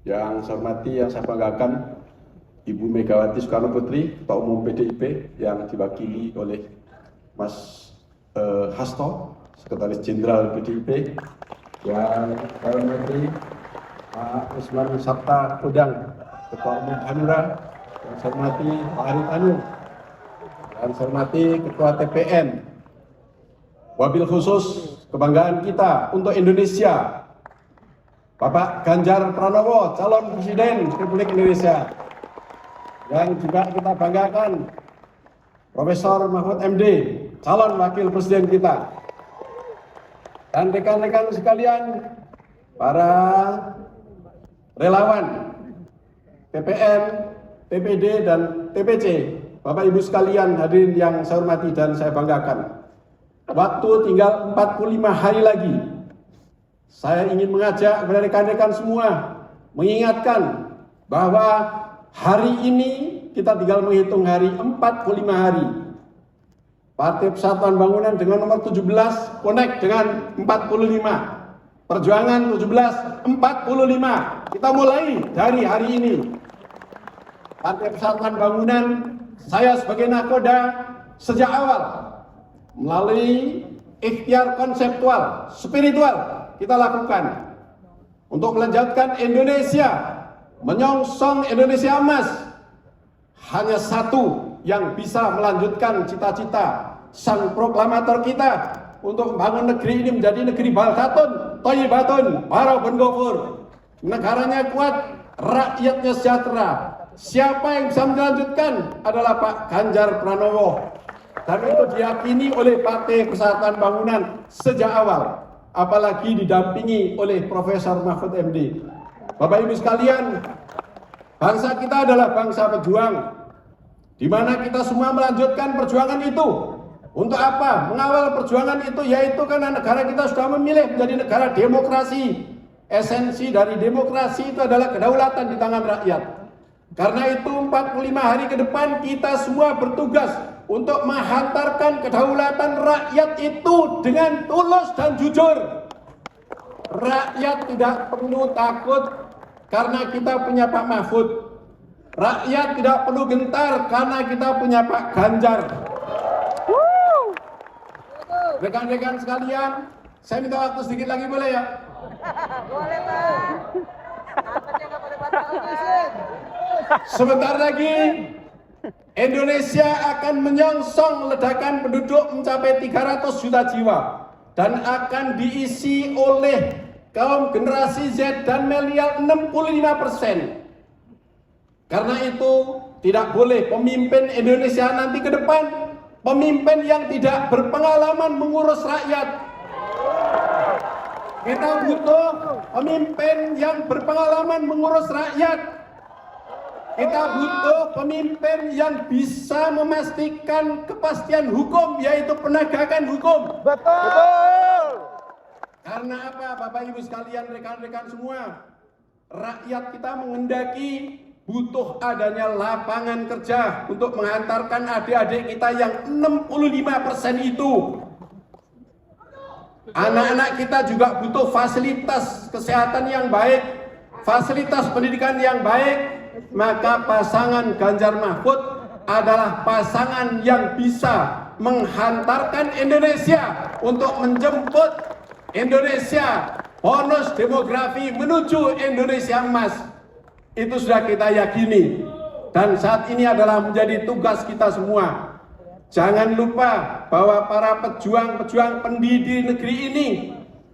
Yang saya hormati, yang saya banggakan, Ibu Megawati Soekarno Putri, Ketua Umum PDIP, yang diwakili oleh Mas Hasto, Sekretaris Jenderal PDIP, yang saya hormati Pak Usman Sabta Odang, Ketua Umum Hanura, yang saya hormati Pak Arif Anu, yang saya hormati Ketua TPN. Wabil khusus kebanggaan kita untuk Indonesia, Bapak Ganjar Pranowo, calon Presiden Republik Indonesia. Yang juga kita banggakan, Profesor Mahfud MD, calon Wakil Presiden kita. Dan rekan-rekan sekalian, para relawan TPN, TPD, dan TPC, Bapak Ibu sekalian hadirin yang saya hormati dan saya banggakan. Waktu tinggal 45 hari lagi. Saya ingin mengajak kepada rekan-rekan semua, mengingatkan bahwa hari ini kita tinggal menghitung hari 45 hari. Partai Persatuan Bangunan dengan nomor 17 connect dengan 45. Perjuangan 1745. Kita mulai dari hari ini. Partai Persatuan Bangunan, saya sebagai nakoda sejak awal melalui ikhtiar konseptual, spiritual kita lakukan untuk melanjutkan Indonesia, menyongsong Indonesia emas. Hanya satu yang bisa melanjutkan cita-cita sang proklamator kita untuk membangun negeri ini menjadi negeri baldatun, thayyibatun, warabun ghafur. Negaranya kuat, rakyatnya sejahtera. Siapa yang bisa melanjutkan adalah Pak Ganjar Pranowo. Dan itu diyakini oleh Partai Persatuan Bangunan sejak awal. Apalagi didampingi oleh Profesor Mahfud MD. Bapak Ibu sekalian, bangsa kita adalah bangsa pejuang, di mana kita semua melanjutkan perjuangan itu. Untuk apa? Mengawal perjuangan itu, yaitu karena negara kita sudah memilih menjadi negara demokrasi. Esensi dari demokrasi itu adalah kedaulatan di tangan rakyat. Karena itu 45 hari ke depan kita semua bertugas untuk menghantarkan kedaulatan rakyat itu dengan tulus dan jujur. Rakyat tidak perlu takut karena kita punya Pak Mahfud. Rakyat tidak perlu gentar karena kita punya Pak Ganjar. Rekan-rekan sekalian, saya minta waktu sedikit lagi, boleh ya? Boleh, Pak. Sebentar lagi Indonesia akan menyongsong ledakan penduduk mencapai 300 juta jiwa dan akan diisi oleh kaum generasi Z dan milenial 65%. Karena itu tidak boleh pemimpin Indonesia nanti ke depan pemimpin yang tidak berpengalaman mengurus rakyat. Kita butuh pemimpin yang berpengalaman mengurus rakyat. Kita butuh pemimpin yang bisa memastikan kepastian hukum, yaitu penegakan hukum. Betul. Karena apa, Bapak Ibu sekalian, rekan-rekan semua? Rakyat kita menghendaki butuh adanya lapangan kerja untuk menghantarkan adik-adik kita yang 65% itu. Anak-anak kita juga butuh fasilitas kesehatan yang baik, fasilitas pendidikan yang baik. Maka pasangan Ganjar Mahfud adalah pasangan yang bisa menghantarkan Indonesia untuk menjemput Indonesia bonus demografi menuju Indonesia emas. Itu sudah kita yakini. Dan saat ini adalah menjadi tugas kita semua. Jangan lupa bahwa para pejuang-pejuang pendiri negeri ini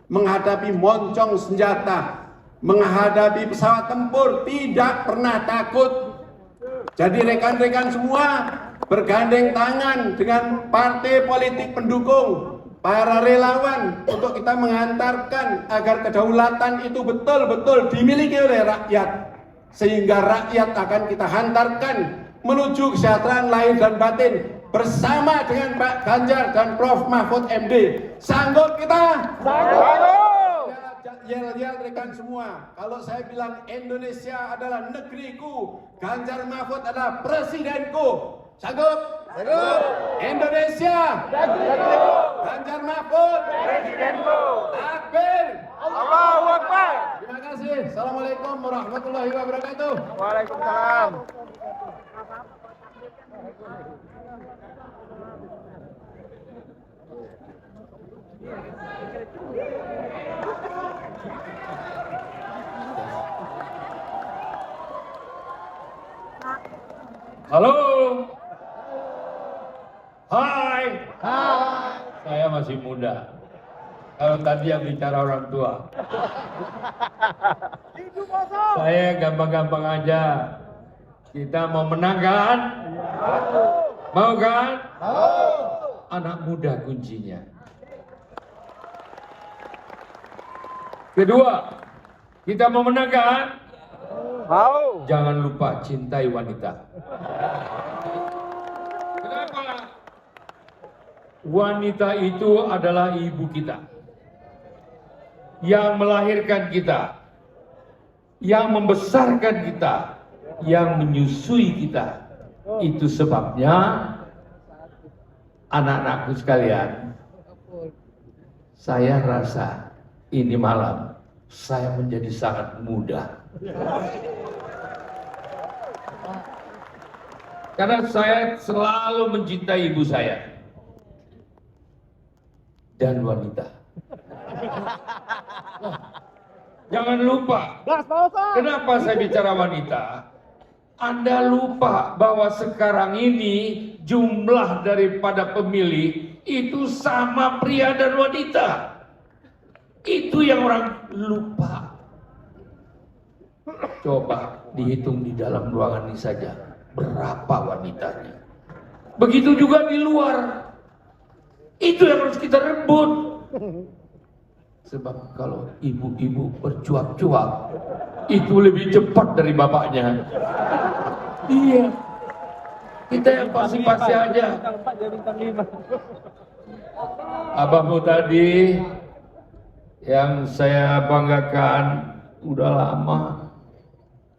menghadapi moncong senjata, menghadapi pesawat tempur, tidak pernah takut. Jadi rekan-rekan semua bergandeng tangan dengan partai politik pendukung, para relawan untuk kita menghantarkan agar kedaulatan itu betul-betul dimiliki oleh rakyat. Sehingga rakyat akan kita hantarkan menuju kesejahteraan lahir dan batin bersama dengan Pak Ganjar dan Prof Mahfud MD. Sanggup kita? Sanggup. Yel-yel rekan semua, kalau saya bilang Indonesia adalah negeriku, Ganjar Mahfud adalah presidenku. Sanggup? Sanggup. Indonesia Negeriku. Ganjar Mahfud Presidenku. Takbir. Allahu Akbar. Terima kasih. kasih. Assalamualaikum warahmatullahi wabarakatuh. Waalaikumsalam. Halo. Hai. Saya masih muda. Kalau tadi yang bicara orang tua. Saya gampang-gampang aja. Kita mau menang kan? Mau kan? Anak muda kuncinya. Kedua, kita mau menang kan? Mau. Jangan lupa cintai wanita. Kenapa? Wanita itu adalah ibu kita, yang melahirkan kita, yang membesarkan kita, yang menyusui kita. Itu sebabnya, anak-anakku sekalian, saya rasa ini malam saya menjadi sangat muda. Karena saya selalu mencintai ibu saya dan wanita. Jangan lupa, kenapa saya bicara wanita? Anda lupa bahwa sekarang ini jumlah daripada pemilih itu sama pria dan wanita. Itu yang orang lupa. Coba dihitung di dalam ruangan ini saja, berapa wanitanya. Begitu juga di luar. Itu yang harus kita rebut. Sebab kalau ibu-ibu bercuap-cuap, itu lebih cepat dari bapaknya. Iya. Kita yang pasti-pasti aja. Abahmu tadi yang saya banggakan udah lama.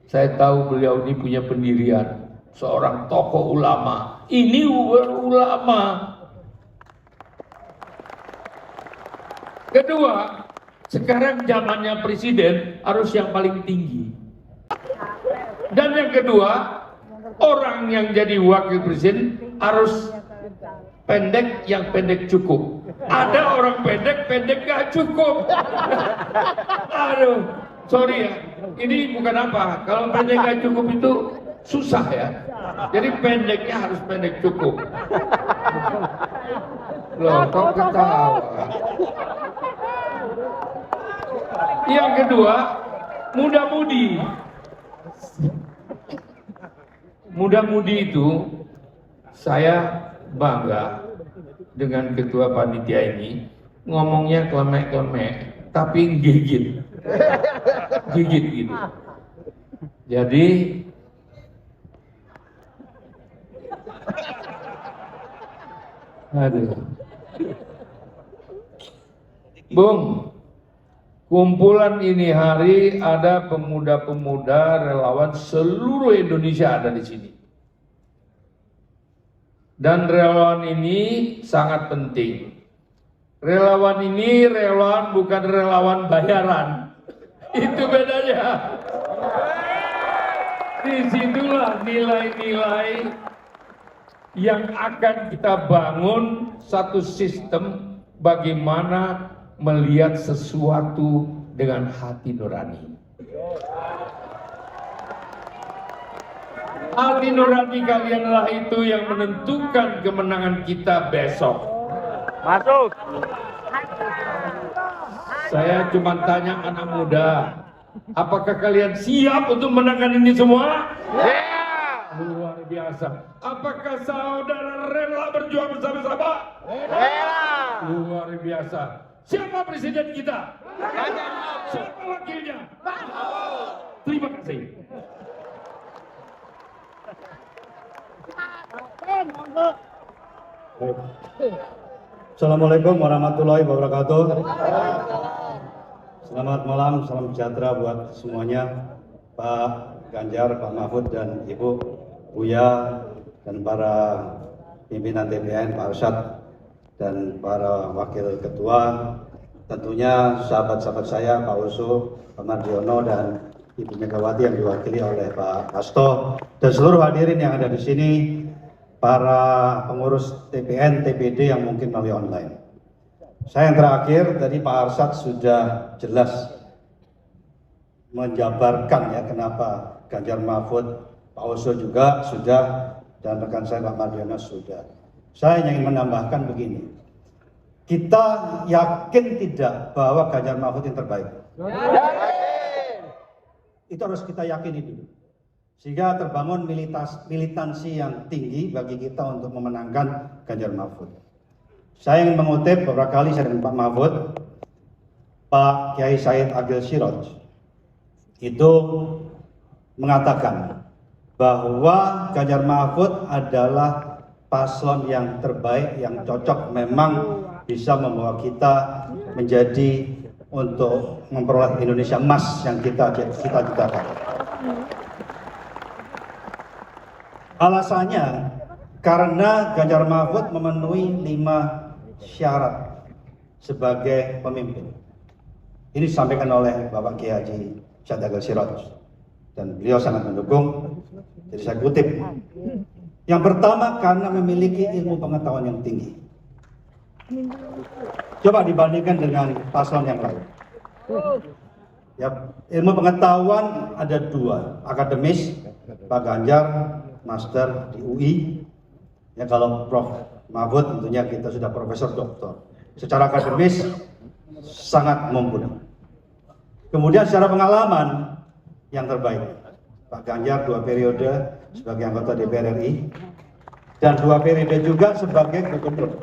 Saya tahu beliau ini punya pendirian, seorang tokoh ulama. Ini ulama. Kedua, sekarang zamannya presiden harus yang paling tinggi. Dan yang kedua, orang yang jadi wakil presiden harus pendek yang pendek cukup. Ada orang pendek gak cukup. Aduh, sorry ya. Ini bukan apa. Kalau pendek gak cukup itu susah ya. Jadi pendeknya harus pendek cukup. Loh, kok ketawa? Yang kedua, muda-mudi. Muda-mudi itu saya bangga dengan ketua panitia ini, ngomongnya klemek-klemek tapi gigit. Gigit gitu. Jadi aduh. Bung, kumpulan ini hari ada pemuda-pemuda relawan seluruh Indonesia ada di sini. Dan relawan ini sangat penting. Relawan ini relawan bukan relawan bayaran. Itu bedanya. Disitulah nilai-nilai yang akan kita bangun satu sistem bagaimana melihat sesuatu dengan hati nurani. Hati nurani kalianlah itu yang menentukan kemenangan kita besok. Masuk. Saya cuma tanya anak muda, apakah kalian siap untuk menangkan ini semua? Yeah. Luar biasa. Apakah saudara rela berjuang bersama-sama? Yeah. Luar biasa. Siapa presiden kita? Siapa wakilnya? Terima kasih. Assalamualaikum warahmatullahi wabarakatuh. Selamat malam, salam sejahtera buat semuanya, Pak Ganjar, Pak Mahfud, dan Ibu Buya, dan para pimpinan TPN, Pak Arsyad, dan para wakil ketua, tentunya sahabat-sahabat saya, Pak Oso, Pak Mardiono dan Ibu Megawati yang diwakili oleh Pak Hasto dan seluruh hadirin yang ada di sini, para pengurus TPN, TPD yang mungkin melalui online. Saya yang terakhir, tadi Pak Arsyad sudah jelas menjabarkan ya kenapa Ganjar Mahfud, Pak Oso juga sudah, dan rekan saya Pak Mardiono sudah. Saya ingin menambahkan begini, kita yakin tidak bahwa Ganjar Mahfud yang terbaik? Itu harus kita yakini dulu. Sehingga terbangun militansi yang tinggi bagi kita untuk memenangkan Ganjar Mahfud. Saya ingin mengutip beberapa kali saya dengan Pak Mahfud, Pak Kiai Said Agil Siroj itu mengatakan bahwa Ganjar Mahfud adalah paslon yang terbaik, yang cocok, memang bisa membawa kita menjadi untuk memperoleh Indonesia emas yang kita cita-citakan. Alasannya karena Ganjar Mahfud memenuhi 5 syarat sebagai pemimpin. Ini disampaikan oleh Bapak Kiai Haji Said Agil Siroj dan beliau sangat mendukung. Jadi saya kutip. Yang pertama, karena memiliki ilmu pengetahuan yang tinggi. Coba dibandingkan dengan paslon yang lain. Ya, ilmu pengetahuan ada 2, akademis, Pak Ganjar master di UI. Ya, kalau Prof Mahfud tentunya kita sudah profesor doktor. Secara akademis sangat mumpuni. Kemudian secara pengalaman yang terbaik, Pak Ganjar 2 periode sebagai anggota DPR RI dan 2 periode juga sebagai gubernur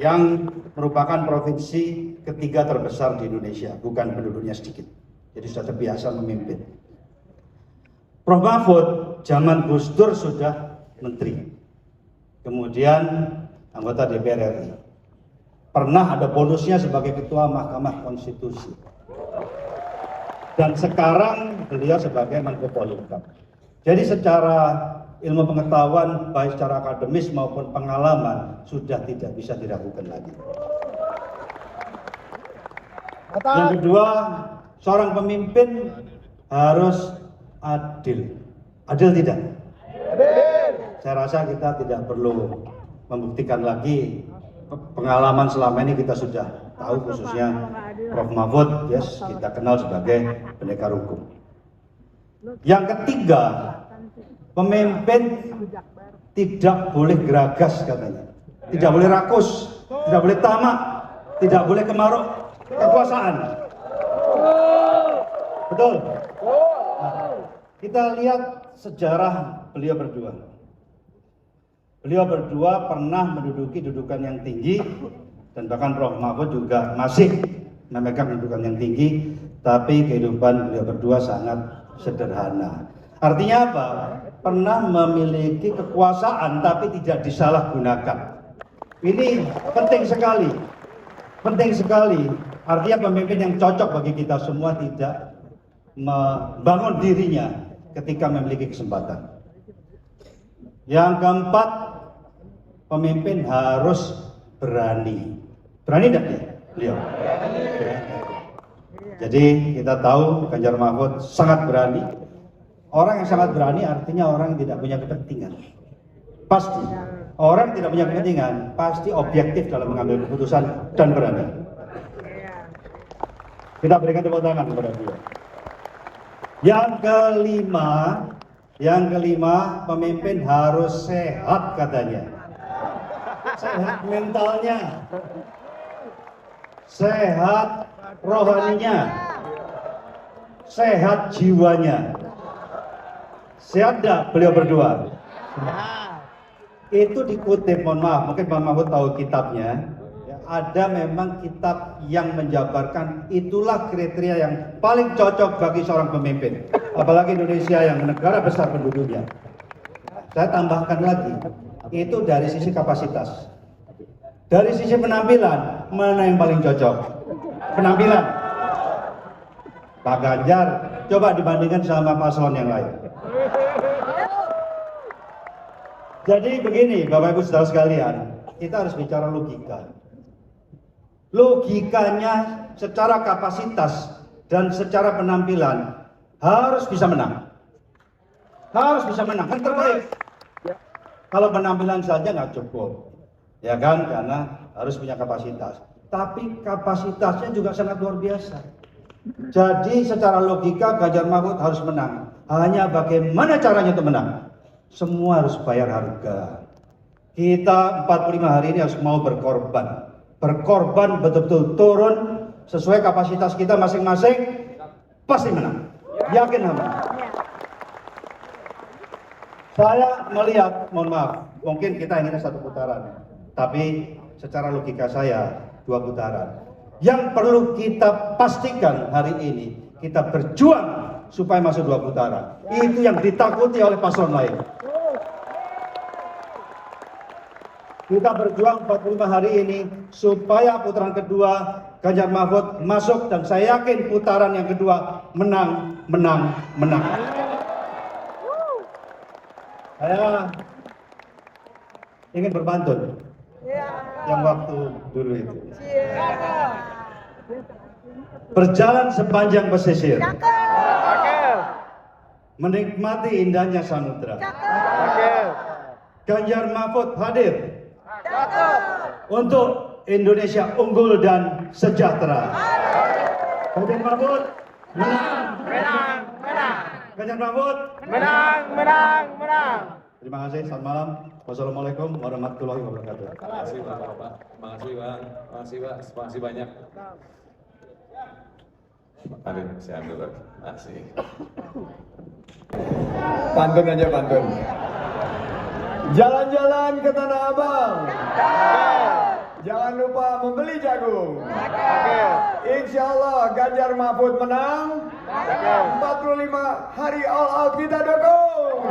yang merupakan provinsi ketiga terbesar di Indonesia, bukan penduduknya sedikit. Jadi sudah terbiasa memimpin. Prof Mahfud zaman Gus Dur sudah menteri, kemudian anggota DPR RI. Pernah ada bonusnya sebagai ketua Mahkamah Konstitusi. Dan sekarang beliau sebagai Menko Polhukam. Jadi secara ilmu pengetahuan baik secara akademis maupun pengalaman sudah tidak bisa diragukan lagi. Yang kedua, seorang pemimpin harus adil. Adil tidak? Adil. Saya rasa kita tidak perlu membuktikan lagi, pengalaman selama ini kita sudah tahu, khususnya Prof Mahfud, yes, kita kenal sebagai pendekar hukum. Yang ketiga, pemimpin tidak boleh geragas katanya, tidak boleh rakus, tidak boleh tamak, tidak boleh kemaruk kekuasaan. Betul? Nah, kita lihat sejarah beliau berdua. Beliau berdua pernah menduduki dudukan yang tinggi, dan bahkan Prof Mahfud juga masih memegang dudukan yang tinggi, tapi kehidupan beliau berdua sangat sederhana. Artinya apa? Pernah memiliki kekuasaan tapi tidak disalahgunakan. Ini penting sekali. Penting sekali. Artinya pemimpin yang cocok bagi kita semua tidak membangun dirinya ketika memiliki kesempatan. Yang keempat, pemimpin harus berani. Berani tidak dia? Beliau. Jadi kita tahu Ganjar Mahfud sangat berani. Orang yang sangat berani artinya orang yang tidak punya kepentingan. Pasti. Orang yang tidak punya kepentingan pasti objektif dalam mengambil keputusan dan berani. Kita berikan tepuk tangan kepada beliau. Yang kelima, pemimpin harus sehat katanya. Sehat mentalnya, sehat rohaninya, sehat jiwanya. Sehat enggak beliau berdua? Itu dikutip, mohon maaf, mungkin Pak Mahfud tahu kitabnya. Ada memang kitab yang menjabarkan itulah kriteria yang paling cocok bagi seorang pemimpin. Apalagi Indonesia yang negara besar penduduknya. Saya tambahkan lagi, itu dari sisi kapasitas. Dari sisi penampilan, mana yang paling cocok? Penampilan. Pak Ganjar, coba dibandingkan sama paslon yang lain. Jadi begini, Bapak Ibu Saudara sekalian, kita harus bicara logika. Logikanya secara kapasitas dan secara penampilan harus bisa menang. Harus bisa menang, kan terbaik. Kalau penampilan saja nggak cukup, ya kan, karena harus punya kapasitas. Tapi kapasitasnya juga sangat luar biasa. Jadi secara logika Ganjar Mahfud harus menang. Hanya bagaimana caranya untuk menang? Semua harus bayar harga. Kita 45 hari ini harus mau berkorban. Berkorban betul-betul turun sesuai kapasitas kita masing-masing, pasti menang. Yakin menang. Saya melihat, mohon maaf, mungkin kita inginnya 1 putaran, tapi secara logika saya 2 putaran. Yang perlu kita pastikan hari ini, kita berjuang supaya masuk 2 putaran. Itu yang ditakuti oleh paslon lain. Kita berjuang 45 hari ini supaya putaran kedua Ganjar Mahfud masuk, dan saya yakin putaran yang kedua menang, menang, menang. Saya ingin berpantun yang waktu dulu itu. Berjalan sepanjang pesisir, menikmati indahnya samudra. Ganjar Mahfud hadir untuk Indonesia unggul dan sejahtera. Ganjar Mahfud menang, menang, menang. Ganjar Mahfud Menang, menang, menang. Terima kasih, selamat malam. Wassalamualaikum warahmatullahi wabarakatuh. Terima kasih Bapak. Makasih Pak. Makasih Pak. Makasih banyak. Mari saya ambil lagi. Makasih. Pantun aja pantun. Jalan-jalan ke Tanah Abang. Jangan lupa membeli jagung. Insya Allah Ganjar Mahfud menang. 45 hari all out kita dukung.